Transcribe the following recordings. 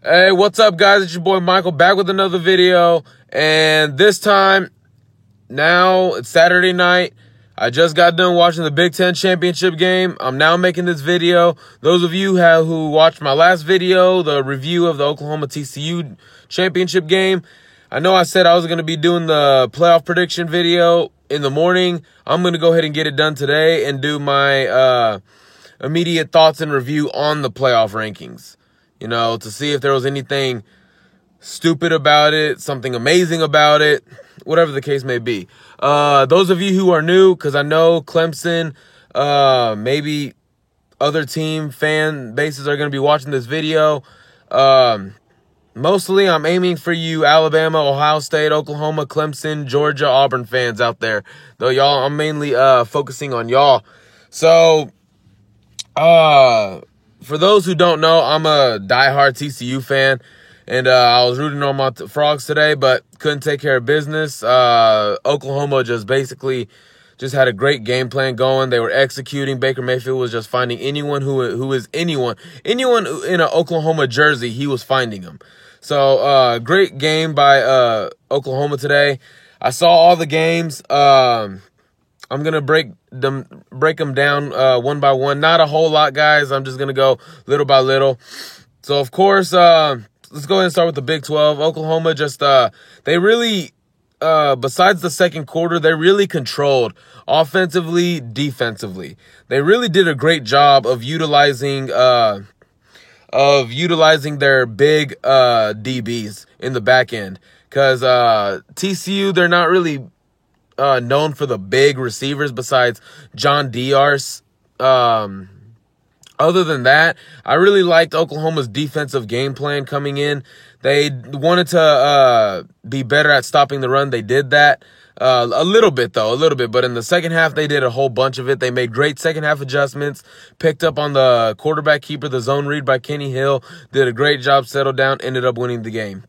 Hey, what's up, guys? It's your boy Michael back with another video. And this time, now it's Saturday night. I just got done watching the Big Ten championship game. I'm now making this video. Those of you who watched my last video, the review of the Oklahoma TCU championship game, I know I said I was going to be doing the playoff prediction video in the morning. I'm going to go ahead and get it done today and do my immediate thoughts and review on the playoff rankings. You know, to see if there was anything stupid about it, something amazing about it, whatever the case may be. Those of you who are new, because I know Clemson, maybe other team fan bases are going to be watching this video. Mostly I'm aiming for you Alabama, Ohio State, Oklahoma, Clemson, Georgia, Auburn fans out there. Though y'all, I'm mainly focusing on y'all. So, for those who don't know, I'm a diehard TCU fan, and I was rooting on my Frogs today, but couldn't take care of business. Oklahoma just had a great game plan going. They were executing. Baker Mayfield was just finding anyone who is anyone in an Oklahoma jersey, he was finding them. So great game by Oklahoma today. I saw all the games. I'm going to break them down one by one. Not a whole lot, guys. I'm just going to go little by little. So, of course, let's go ahead and start with the Big 12. Oklahoma they really, besides the second quarter, they really controlled offensively, defensively. They really did a great job of utilizing their big DBs in the back end. Because TCU, they're not really known for the big receivers besides John Diarse. Other than that, I really liked Oklahoma's defensive game plan coming in. They wanted to be better at stopping the run. They did that a little bit. But in the second half, they did a whole bunch of it. They made great second half adjustments, picked up on the quarterback keeper, the zone read by Kenny Hill, did a great job, settled down, ended up winning the game.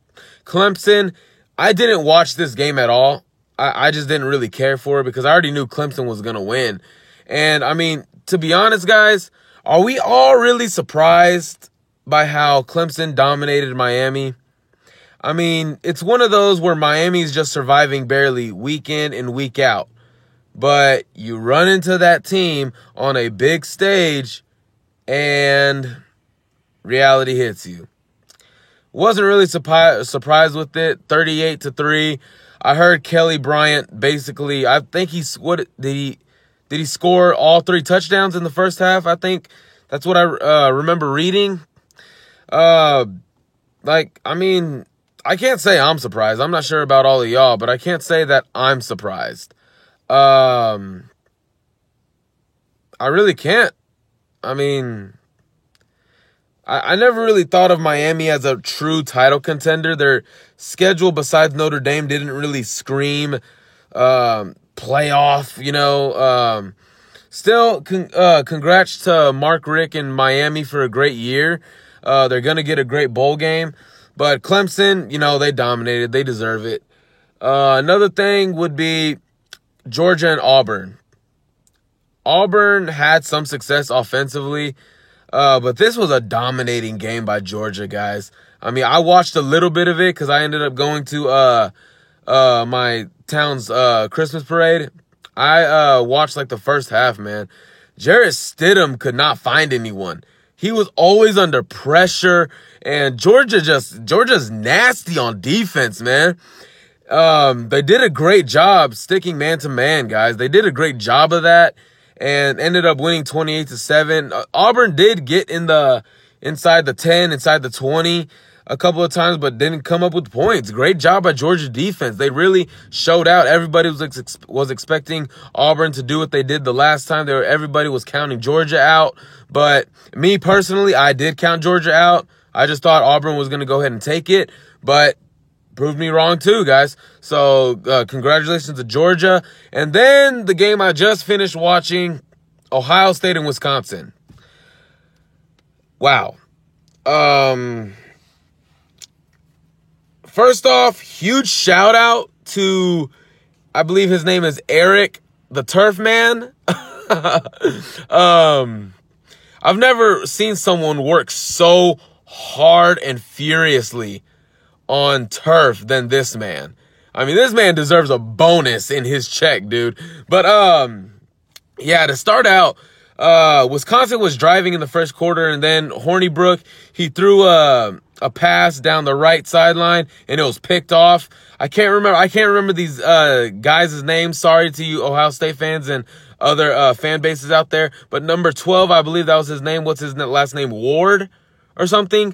Clemson, I didn't watch this game at all. I just didn't really care for it because I already knew Clemson was going to win. And, I mean, to be honest, guys, are we all really surprised by how Clemson dominated Miami? I mean, it's one of those where Miami's just surviving barely week in and week out. But you run into that team on a big stage and reality hits you. Wasn't really surprised with it. 38-3. I heard Kelly Bryant basically, I think did he score all 3 touchdowns in the first half? I think that's what I remember reading. I mean, I can't say I'm surprised. I'm not sure about all of y'all, but I can't say that I'm surprised. I really can't. I mean, I never really thought of Miami as a true title contender. Their schedule, besides Notre Dame, didn't really scream playoff, you know. Still, congrats to Mark Richt and Miami for a great year. They're going to get a great bowl game. But Clemson, you know, they dominated. They deserve it. Another thing would be Georgia and Auburn. Auburn had some success offensively. But this was a dominating game by Georgia, guys. I mean, I watched a little bit of it because I ended up going to my town's Christmas parade. I watched like the first half, man. Jarrett Stidham could not find anyone. He was always under pressure, and Georgia's nasty on defense, man. They did a great job sticking man-to-man, guys. They did a great job of that. And ended up winning 28-7. Auburn did get inside the 10, inside the 20 a couple of times, but didn't come up with points. Great job by Georgia defense. They really showed out. Everybody was expecting Auburn to do what they did the last time. Everybody was counting Georgia out. But me personally, I did count Georgia out. I just thought Auburn was going to go ahead and take it. But proved me wrong too, guys. So, congratulations to Georgia. And then the game I just finished watching, Ohio State and Wisconsin. Wow. First off, huge shout out to, I believe his name is Eric, the Turf Man. I've never seen someone work so hard and furiously on turf than this man. I mean, this man deserves a bonus in his check, dude. But, yeah, to start out, Wisconsin was driving in the first quarter, and then Hornibrook, he threw a pass down the right sideline, and it was picked off. I can't remember these guys' names. Sorry to you Ohio State fans and other fan bases out there. But number 12, I believe that was his name. What's his last name? Ward or something.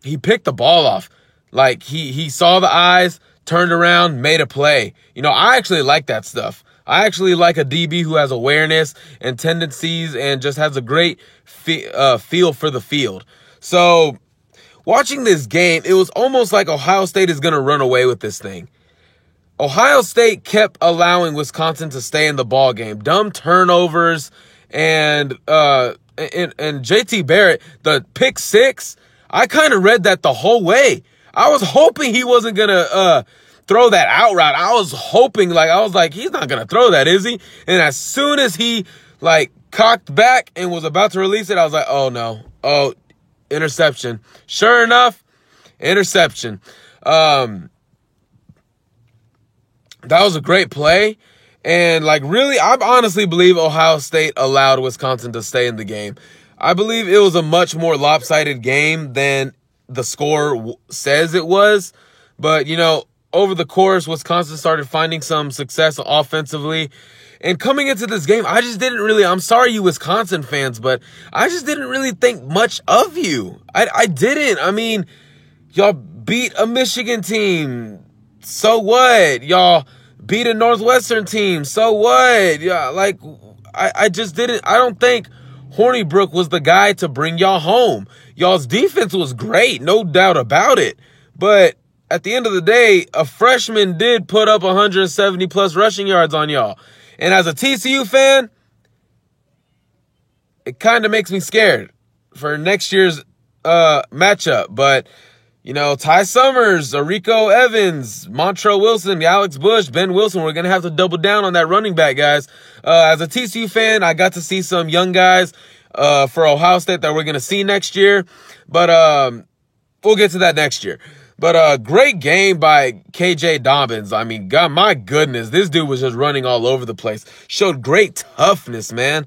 He picked the ball off. Like, he saw the eyes, turned around, made a play. You know, I actually like that stuff. I actually like a DB who has awareness and tendencies and just has a great feel for the field. So, watching this game, it was almost like Ohio State is going to run away with this thing. Ohio State kept allowing Wisconsin to stay in the ball game. Dumb turnovers and JT Barrett, the pick six, I kind of read that the whole way. I was hoping he wasn't going to throw that out route. I was hoping, he's not going to throw that, is he? And as soon as he, cocked back and was about to release it, I was like, oh, no. Oh, interception. Sure enough, interception. That was a great play. And, really, I honestly believe Ohio State allowed Wisconsin to stay in the game. I believe it was a much more lopsided game than the score says it was. But, over the course, Wisconsin started finding some success offensively. And coming into this game, I just didn't really, I'm sorry you Wisconsin fans, but I just didn't really think much of you. I didn't. I mean, y'all beat a Michigan team. So what? Y'all beat a Northwestern team. So what? Yeah, I just didn't, I don't think Hornibrook was the guy to bring y'all home. Y'all's defense was great, no doubt about it. But at the end of the day, a freshman did put up 170 plus rushing yards on y'all. And as a TCU fan, it kind of makes me scared for next year's matchup. But, Ty Summers, Arico Evans, Montrell Wilson, Alex Bush, Ben Wilson, we're going to have to double down on that running back, guys. As a TCU fan, I got to see some young guys for Ohio State that we're going to see next year. But we'll get to that next year. But great game by KJ Dobbins. I mean, God, my goodness, this dude was just running all over the place. Showed great toughness, man.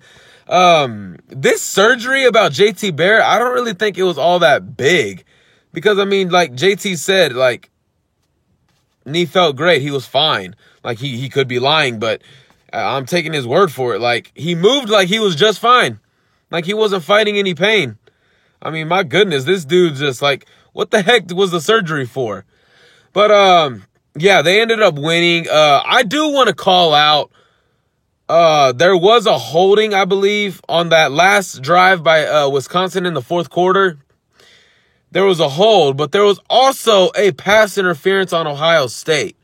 This surgery about JT Barrett, I don't really think it was all that big. Because, I mean, like JT said, knee felt great. He was fine. He could be lying, but I'm taking his word for it. He moved like he was just fine. He wasn't fighting any pain. I mean, my goodness, this dude's just what the heck was the surgery for? But, yeah, they ended up winning. I do want to call out, there was a holding, I believe, on that last drive by Wisconsin in the fourth quarter. There was a hold, but there was also a pass interference on Ohio State.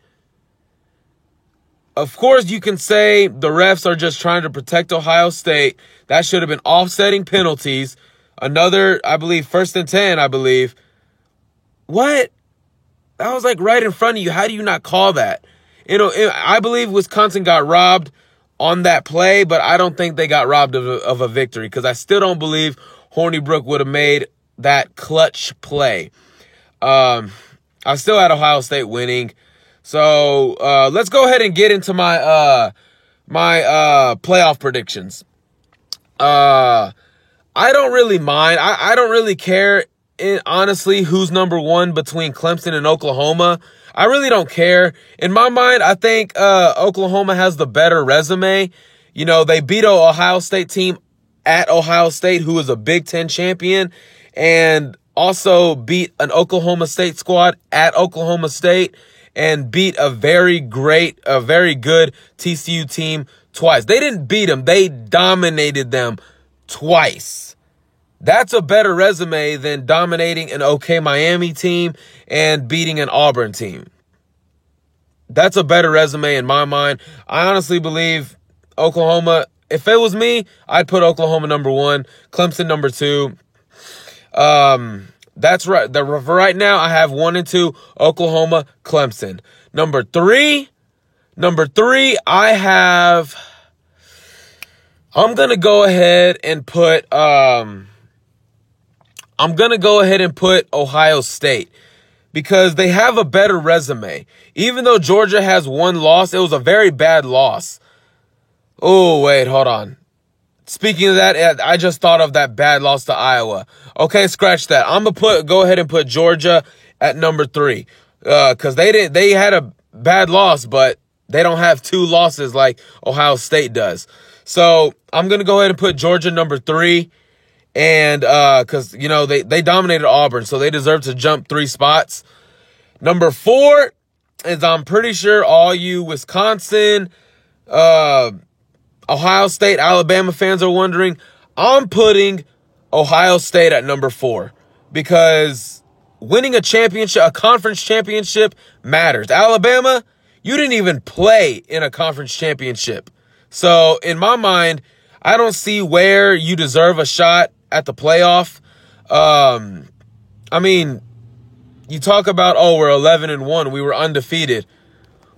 Of course, you can say the refs are just trying to protect Ohio State. That should have been offsetting penalties. Another, I believe, 1st and 10, I believe. What? That was right in front of you. How do you not call that? I believe Wisconsin got robbed on that play, but I don't think they got robbed of a victory because I still don't believe Hornibrook would have made that clutch play. I still had Ohio State winning. So let's go ahead and get into my playoff predictions. I don't really mind. I don't really care, honestly, who's number one between Clemson and Oklahoma. I really don't care. In my mind, I think Oklahoma has the better resume. They beat an Ohio State team at Ohio State, who is a Big Ten champion, and also beat an Oklahoma State squad at Oklahoma State, and beat a very good TCU team twice. They didn't beat them. They dominated them twice. That's a better resume than dominating an OK Miami team and beating an Auburn team. That's a better resume in my mind. I honestly believe Oklahoma, if it was me, I'd put Oklahoma number one, Clemson number two. That's right. For right now, I have 1 and 2, Oklahoma, Clemson. Number three, I'm going to go ahead and put, I'm going to go ahead and put Ohio State because they have a better resume. Even though Georgia has one loss, it was a very bad loss. Oh, wait, hold on. Speaking of that, I just thought of that bad loss to Iowa. Okay, scratch that. I'm gonna go ahead and put Georgia at number 3. Cause they had a bad loss, but they don't have 2 losses like Ohio State does. So I'm gonna go ahead and put Georgia number 3. And cause they dominated Auburn, so they deserve to jump 3 spots. Number 4 is, I'm pretty sure all you Wisconsin, Ohio State, Alabama fans are wondering, I'm putting Ohio State at number 4 because winning a championship, a conference championship, matters. Alabama, you didn't even play in a conference championship. So in my mind, I don't see where you deserve a shot at the playoff. I mean, you talk about, we're 11-1. We were undefeated.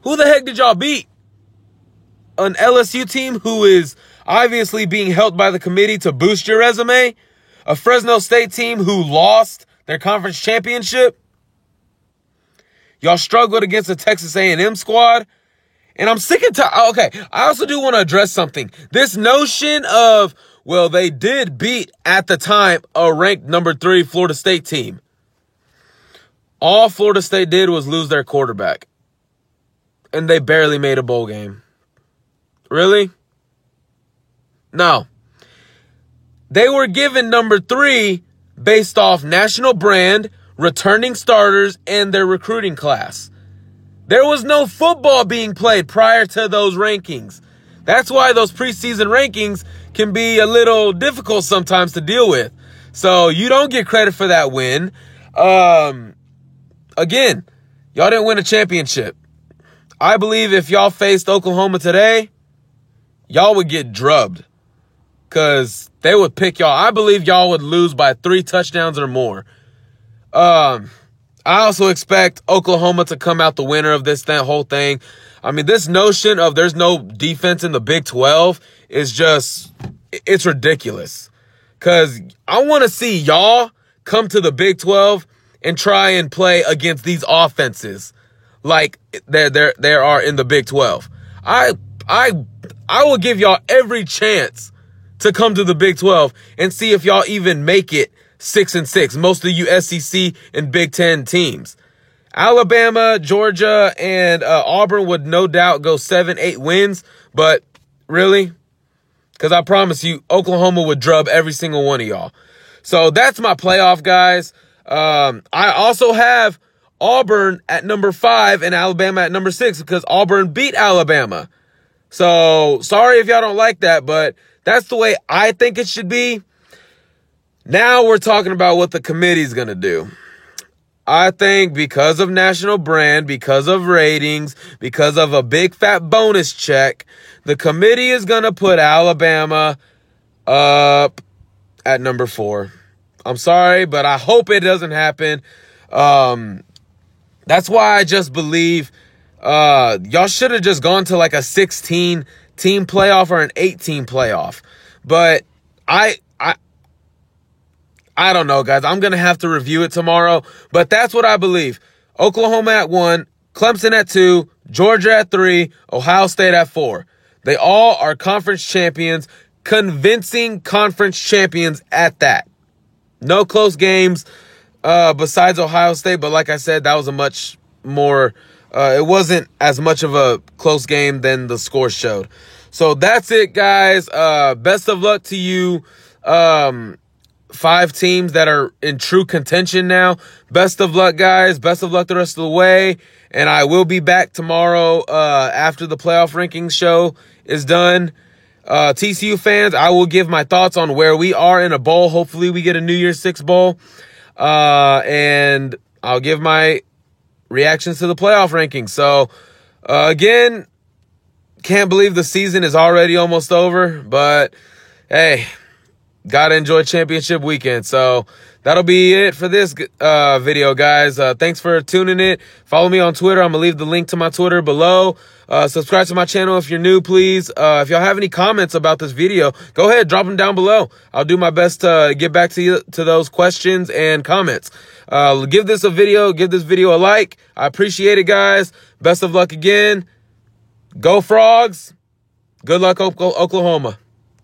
Who the heck did y'all beat? An LSU team who is obviously being helped by the committee to boost your resume? A Fresno State team who lost their conference championship? Y'all struggled against the Texas A&M squad? And I'm sick and tired. Okay, I also do want to address something. This notion of, well, they did beat, at the time, a ranked number 3 Florida State team. All Florida State did was lose their quarterback. And they barely made a bowl game. Really? No. They were given number 3 based off national brand, returning starters, and their recruiting class. There was no football being played prior to those rankings. That's why those preseason rankings can be a little difficult sometimes to deal with. So you don't get credit for that win. Again, y'all didn't win a championship. I believe if y'all faced Oklahoma today, y'all would get drubbed because they would pick y'all. I believe y'all would lose by 3 touchdowns or more. I also expect Oklahoma to come out the winner of this whole thing. I mean, this notion of there's no defense in the Big 12 is just, it's ridiculous. Because I want to see y'all come to the Big 12 and try and play against these offenses like there are in the Big 12. I will give y'all every chance to come to the Big 12 and see if y'all even make it 6-6. Most of you SEC and Big 10 teams. Alabama, Georgia, and Auburn would no doubt go 7-8 wins. But really, because I promise you, Oklahoma would drub every single one of y'all. So that's my playoff, guys. I also have Auburn at number 5 and Alabama at number 6 because Auburn beat Alabama. So sorry if y'all don't like that, but that's the way I think it should be. Now we're talking about what the committee's going to do. I think because of national brand, because of ratings, because of a big fat bonus check, the committee is going to put Alabama up at number 4. I'm sorry, but I hope it doesn't happen. That's why I just believe y'all should have just gone to like a 16-team playoff or an 8-team playoff. But I don't know, guys. I'm going to have to review it tomorrow. But that's what I believe. Oklahoma at 1, Clemson at 2, Georgia at 3, Ohio State at 4. They all are conference champions, convincing conference champions at that. No close games besides Ohio State. But like I said, that was a much more, it wasn't as much of a close game than the score showed. So that's it, guys. Best of luck to you. 5 teams that are in true contention now. Best of luck, guys. Best of luck the rest of the way. And I will be back tomorrow after the playoff rankings show is done. TCU fans, I will give my thoughts on where we are in a bowl. Hopefully we get a New Year's 6 bowl. And I'll give my reactions to the playoff rankings. So, again, can't believe the season is already almost over. But, hey, gotta enjoy championship weekend. So that'll be it for this video, guys. Thanks for tuning in. Follow me on Twitter. I'm going to leave the link to my Twitter below. Subscribe to my channel if you're new, please. If y'all have any comments about this video, go ahead, drop them down below. I'll do my best to get back to you, to those questions and comments. Give this video a like. I appreciate it, guys. Best of luck again. Go Frogs. Good luck, Oklahoma.